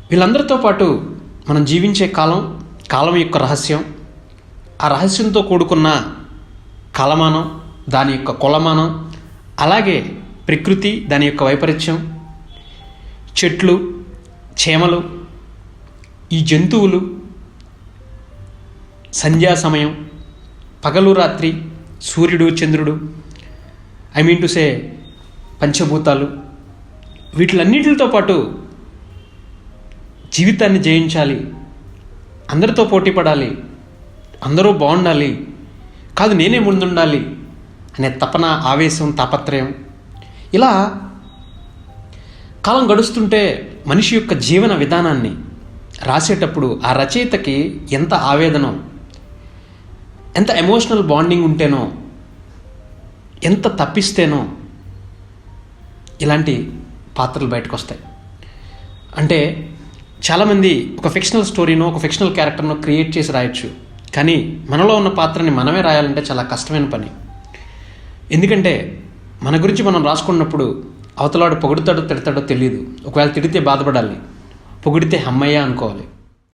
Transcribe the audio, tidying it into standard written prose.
వీళ్ళందరితో పాటు మనం జీవించే కాలం యొక్క రహస్యం, ఆ రహస్యంతో కూడుకున్న కాలమానం, దాని యొక్క కొలమానం, అలాగే ప్రకృతి, దాని యొక్క వైపరీత్యం, చెట్లు, చేమలు, ఈ జంతువులు, సంధ్యా సమయం, పగలు రాత్రి, సూర్యుడు చంద్రుడు, ఐ మీన్ టు సే పంచభూతాలు, వీటిలన్నిటితో పాటు జీవితాన్ని జయించాలి, అందరితో పోటీ పడాలి, అందరూ బాగుండాలి, కాదు నేనే ముందుండాలి అనే తపన, ఆవేశం, తాపత్రయం. ఇలా కాలం గడుస్తుంటే మనిషి యొక్క జీవన విధానాన్ని రాసేటప్పుడు ఆ రచయితకి ఎంత ఆవేదనో, ఎంత ఎమోషనల్ బాండింగ్ ఉంటేనో, ఎంత తప్పిస్తేనో ఇలాంటి పాత్రలు బయటకు వస్తాయి. అంటే చాలామంది ఒక ఫిక్షనల్ స్టోరీనో, ఒక ఫిక్షనల్ క్యారెక్టర్నో క్రియేట్ చేసి రాయొచ్చు, కానీ మనలో ఉన్న పాత్రని మనమే రాయాలంటే చాలా కష్టమైన పని. ఎందుకంటే మన గురించి మనం రాసుకున్నప్పుడు అవతలాడు పొగుడుతాడో తిడతాడో తెలియదు. ఒకవేళ తిడితే బాధపడాలి, పొగిడితే అమ్మయ్య అనుకోవాలి.